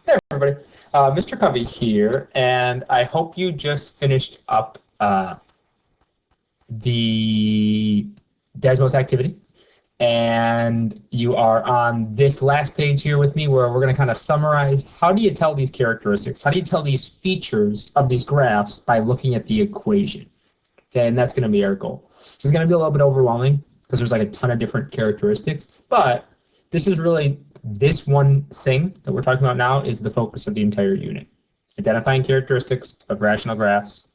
Hey everybody, Mr. Covey here, and I hope you just finished up the Desmos activity, and you are on this last page here with me where we're going to kind of summarize how do you tell these characteristics, how do you tell these features of these graphs by looking at the equation, okay, and that's going to be our goal. This is going to be a little bit overwhelming because there's like a ton of different characteristics, but this is really this one thing that we're talking about now is the focus of the entire unit. Identifying characteristics of rational graphs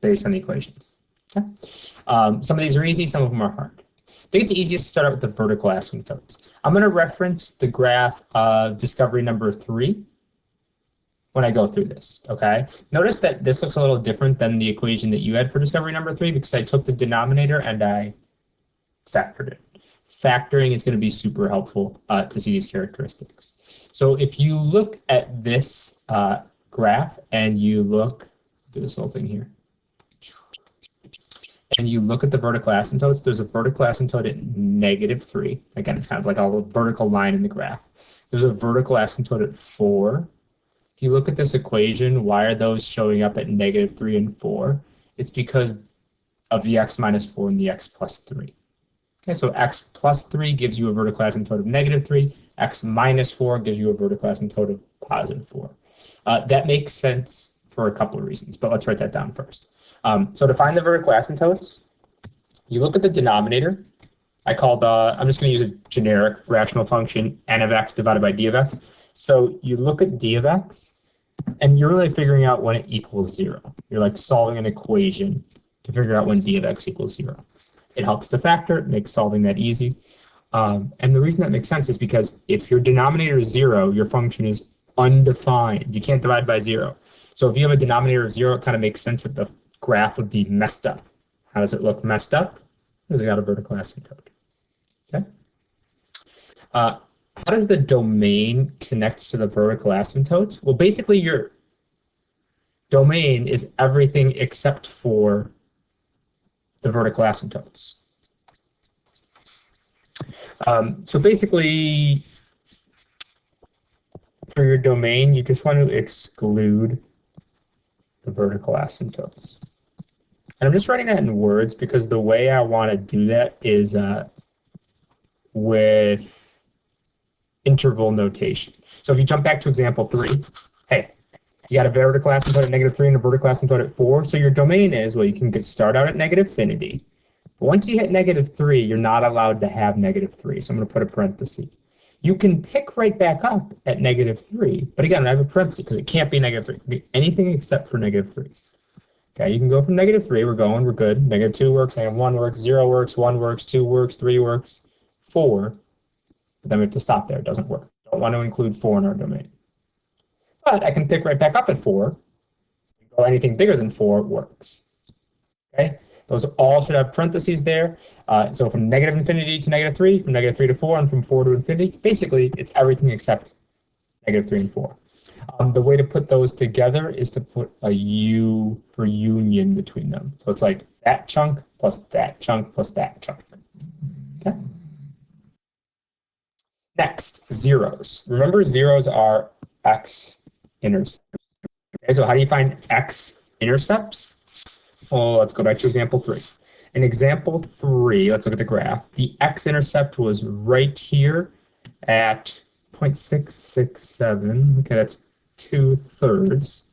based on the equations. Okay? Some of these are easy, some of them are hard. I think it's easiest to start out with the vertical asymptotes. I'm going to reference the graph of discovery number 3 when I go through this, okay? Notice that this looks a little different than the equation that you had for discovery number 3 because I took the denominator and I factored it. Factoring is going to be super helpful to see these characteristics. So if you look at this graph and you look, do this whole thing here, and you look at the vertical asymptotes, there's a vertical asymptote at -3. Again, it's kind of like a vertical line in the graph. There's a vertical asymptote at 4. If you look at this equation, why are those showing up at -3 and 4? It's because of the x minus 4 and the x plus 3. Okay, so x plus 3 gives you a vertical asymptote of -3. X minus 4 gives you a vertical asymptote of +4. That makes sense for a couple of reasons, but let's write that down first. So to find the vertical asymptotes, you look at the denominator. I'm just going to use a generic rational function, n of x divided by d of x. So you look at d of x, and you're really figuring out when it equals 0. You're like solving an equation to figure out when d of x equals 0. It helps to factor, it makes solving that easy. And the reason that makes sense is because if your denominator is 0, your function is undefined. You can't divide by 0. So if you have a denominator of 0, it kind of makes sense that the graph would be messed up. How does it look messed up? Because it got a vertical asymptote. Okay. How does the domain connect to the vertical asymptotes? Well, basically your domain is everything except for the vertical asymptotes. So basically, for your domain, you just want to exclude the vertical asymptotes. And I'm just writing that in words because the way I want to do that is with interval notation. So if you jump back to example 3, hey, you got a vertical asymptote at -3 and a vertical asymptote at 4. So your domain is, well, you can start out at -infinity. But once you hit -3, you're not allowed to have -3. So I'm going to put a parenthesis. You can pick right back up at -3. But again, I have a parenthesis because it can't be -3. It can be anything except for -3. Okay, you can go from -3. We're good. -2 works, -1 works, 0 works, 1 works, 2 works, 3 works, 4. But then we have to stop there. It doesn't work. Don't want to include 4 in our domain. But I can pick right back up at 4. Go anything bigger than 4 works. Okay, those all should have parentheses there. So from -infinity to -3, from -3 to 4, and from 4 to infinity. Basically, it's everything except -3 and 4. The way to put those together is to put a U for union between them. So it's like that chunk plus that chunk plus that chunk. Okay. Next, zeros. Remember, zeros are x-intercepts. Okay, so how do you find x-intercepts? Well, let's go back to example 3. In example 3, let's look at the graph. The x-intercept was right here at 0.667. Okay, that's 2/3.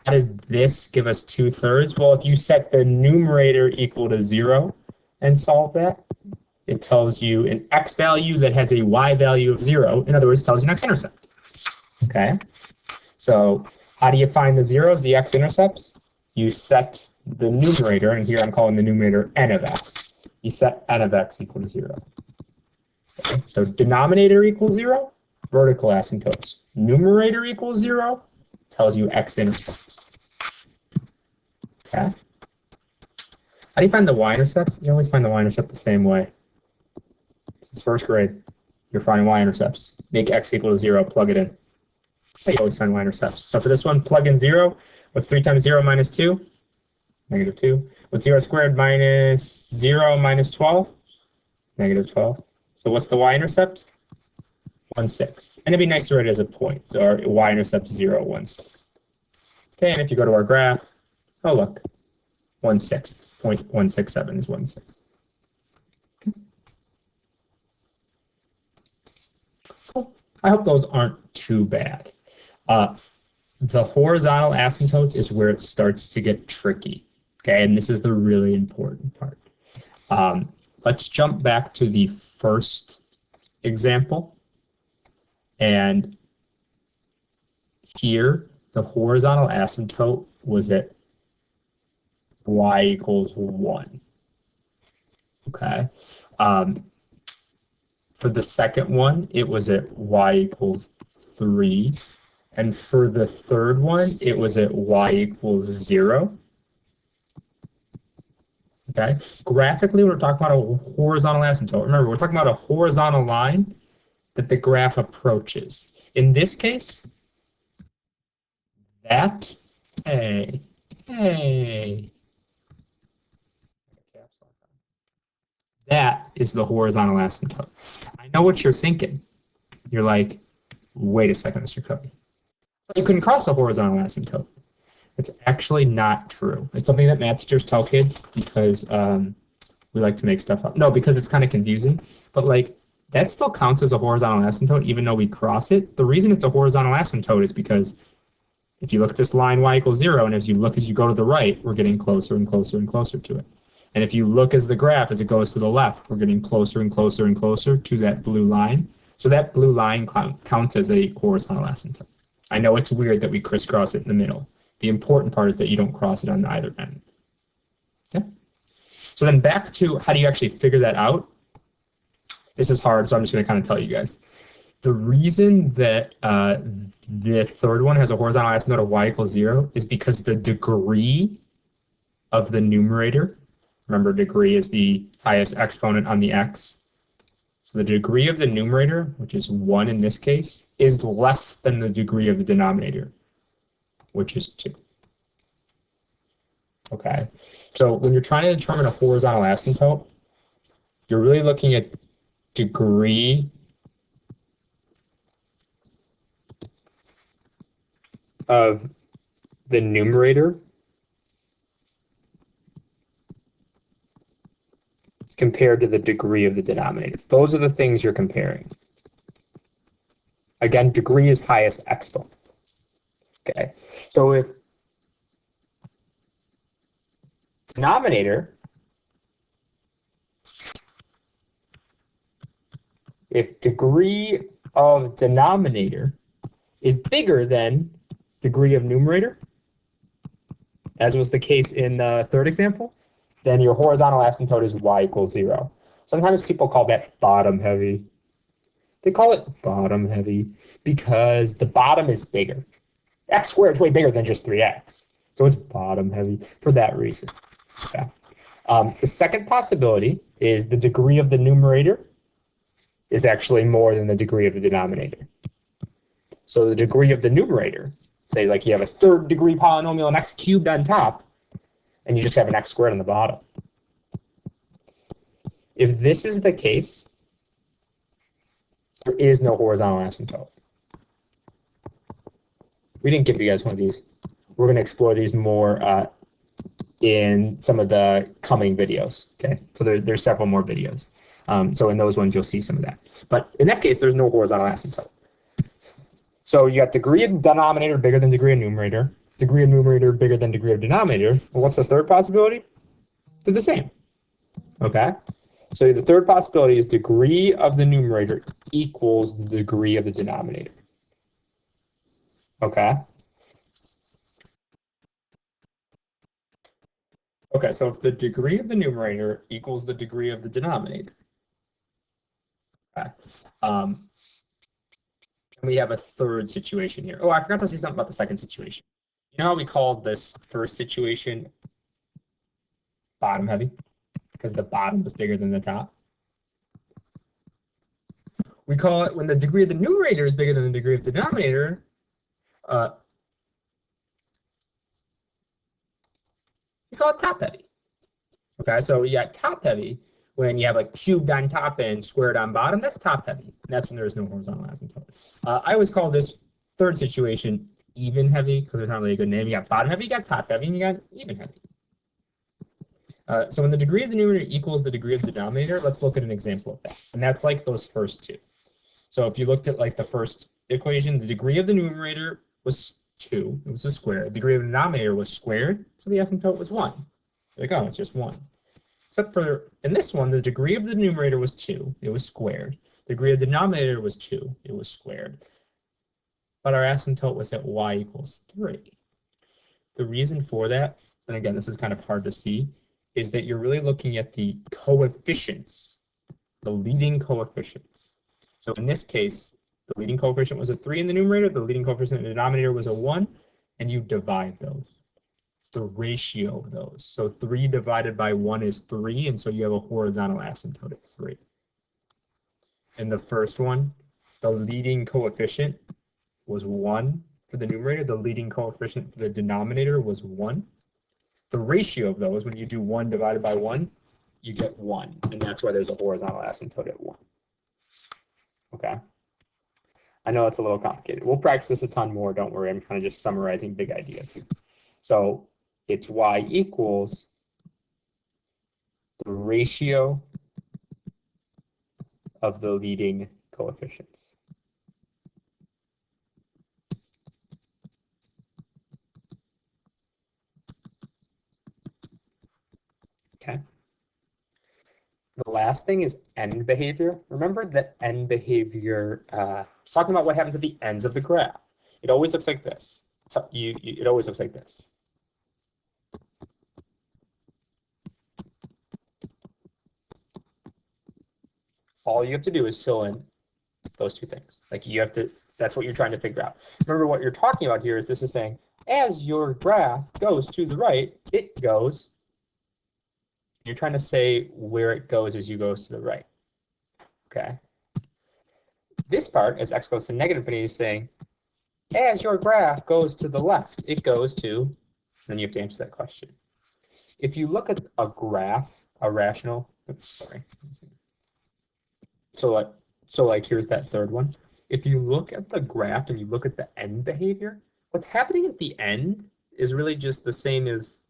How did this give us 2/3? Well, if you set the numerator equal to 0 and solve that, it tells you an x value that has a y value of 0. In other words, it tells you an x-intercept. Okay? So how do you find the zeros, the x-intercepts? You set the numerator, and here I'm calling the numerator n of x. You set n of x equal to 0. Okay? So denominator equals 0, vertical asymptotes. Numerator equals 0, tells you x-intercepts. Okay? How do you find the y-intercept? You always find the y-intercept the same way. Since first grade, you're finding y-intercepts. Make x equal to 0, plug it in. You always find y-intercepts. So for this one, plug in 0. What's 3 times 0 minus 2? -2. What's 0 squared minus 0 minus 12? -12. So what's the y-intercept? 1/6. And it'd be nice to write it as a point. So our y-intercept 0, 1/6. Okay, and if you go to our graph, oh look, 1/6. 0.167 is 1/6. Okay. Cool. I hope those aren't too bad. The horizontal asymptotes is where it starts to get tricky. Okay, and this is the really important part. Let's jump back to the first example. And here, the horizontal asymptote was at y = 1. Okay. For the second one, it was at y = 3. And for the third one, it was at y = 0. Okay. Graphically, we're talking about a horizontal asymptote. Remember, we're talking about a horizontal line that the graph approaches. In this case, that, that is the horizontal asymptote. I know what you're thinking. You're like, wait a second, Mr. Cody. You couldn't cross a horizontal asymptote. It's actually not true. It's something that math teachers tell kids because we like to make stuff up. No, because it's kind of confusing. But like, that still counts as a horizontal asymptote even though we cross it. The reason it's a horizontal asymptote is because if you look at this line y = 0, and as you go to the right, we're getting closer and closer and closer to it. And if you look as the graph as it goes to the left, we're getting closer and closer and closer to that blue line. So that blue line counts as a horizontal asymptote. I know it's weird that we crisscross it in the middle. The important part is that you don't cross it on either end. Okay? So then back to how do you actually figure that out? This is hard, so I'm just going to kind of tell you guys. The reason that the third one has a horizontal asymptote of y = 0 is because the degree of the numerator, remember degree is the highest exponent on the x, so the degree of the numerator, which is 1 in this case, is less than the degree of the denominator, which is 2. Okay, so when you're trying to determine a horizontal asymptote, you're really looking at degree of the numerator compared to the degree of the denominator. Those are the things you're comparing. Again, degree is highest exponent. Okay, so if denominator, if degree of denominator is bigger than degree of numerator, as was the case in the third example, then your horizontal asymptote is y = 0. Sometimes people call that bottom heavy. They call it bottom heavy because the bottom is bigger. X squared is way bigger than just 3x. So it's bottom heavy for that reason. Okay. The second possibility is the degree of the numerator is actually more than the degree of the denominator. So the degree of the numerator, say like you have a third degree polynomial and x cubed on top, and you just have an x squared on the bottom. If this is the case, there is no horizontal asymptote. We didn't give you guys one of these. We're going to explore these more in some of the coming videos. Okay, so there's several more videos. So in those ones, you'll see some of that. But in that case, there's no horizontal asymptote. So you got degree of denominator bigger than degree of numerator. Degree of numerator bigger than degree of denominator. Well, what's the third possibility? They're the same. Okay? So the third possibility is degree of the numerator equals the degree of the denominator. Okay? Okay, so if the degree of the numerator equals the degree of the denominator, okay, and we have a third situation here. Oh, I forgot to say something about the second situation. You know how we called this first situation bottom heavy? Because the bottom was bigger than the top. We call it when the degree of the numerator is bigger than the degree of the denominator, we call it top heavy. Okay, so we got top heavy When you have like cubed on top and squared on bottom, that's top heavy. And that's when there is no horizontal asymptote. I always call this third situation even heavy because there's not really a good name. You got bottom heavy, you got top heavy, and you got even heavy. So when the degree of the numerator equals the degree of the denominator, let's look at an example of that. And that's like those first two. So if you looked at like the first equation, the degree of the numerator was 2. It was a square. The degree of the denominator was squared, so the asymptote was 1. Like, oh, it's just 1. Except for in this one, the degree of the numerator was 2. It was squared. The degree of the denominator was 2. It was squared. But our asymptote was at y equals 3. The reason for that, and again, this is kind of hard to see, is that you're really looking at the coefficients, the leading coefficients. So in this case, the leading coefficient was a 3 in the numerator, the leading coefficient in the denominator was a 1, and you divide those. It's the ratio of those. So 3 divided by 1 is 3, and so you have a horizontal asymptote at 3. In the first one, the leading coefficient was 1 for the numerator, the leading coefficient for the denominator was 1. The ratio of those, when you do 1 divided by 1, you get 1, and that's why there's a horizontal asymptote at 1. Okay? I know it's a little complicated. We'll practice this a ton more, don't worry. I'm kind of just summarizing big ideas. So it's y equals the ratio of the leading coefficients. Okay. The last thing is end behavior. Remember that end behavior, it's talking about what happens at the ends of the graph. It always looks like this. It always looks like this. All you have to do is fill in those two things. Like you have to, that's what you're trying to figure out. Remember what you're talking about here is this is saying, as your graph goes to the right, it goes. You're trying to say where it goes as you go to the right. Okay. This part, as x goes to negative infinity, is saying, as your graph goes to the left, it goes to, then you have to answer that question. If you look at a graph, a rational, oops, sorry. So like here's that third one. If you look at the graph and you look at the end behavior, what's happening at the end is really just the same as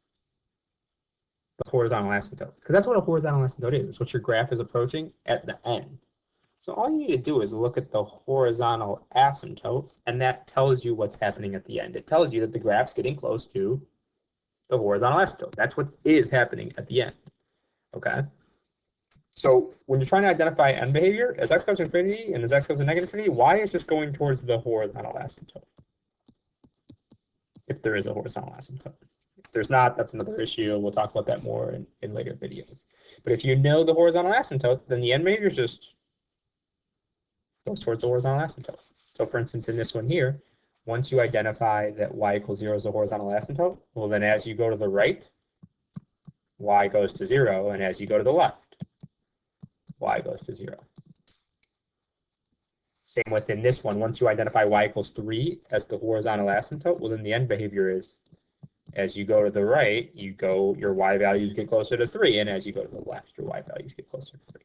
the horizontal asymptote, because that's what a horizontal asymptote is. It's what your graph is approaching at the end. So all you need to do is look at the horizontal asymptote, and that tells you what's happening at the end. It tells you that the graph's getting close to the horizontal asymptote. That's what is happening at the end. Okay. So when you're trying to identify end behavior, as x goes to infinity and as x goes to negative infinity, y is just going towards the horizontal asymptote. If there is a horizontal asymptote. If there's not, that's another issue. We'll talk about that more in later videos. But if you know the horizontal asymptote, then the end behavior just goes towards the horizontal asymptote. So for instance, in this one here, once you identify that y equals 0 is the horizontal asymptote, well then as you go to the right, y goes to 0, and as you go to the left, y goes to 0. Same within this one, once you identify y equals 3 as the horizontal asymptote, well then the end behavior is as you go to the right, your y values get closer to 3, and as you go to the left, your y values get closer to 3.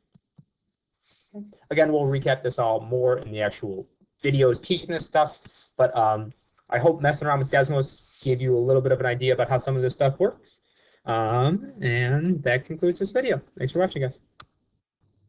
Okay. Again, we'll recap this all more in the actual videos teaching this stuff, but I hope messing around with Desmos gave you a little bit of an idea about how some of this stuff works. And that concludes this video. Thanks for watching, guys.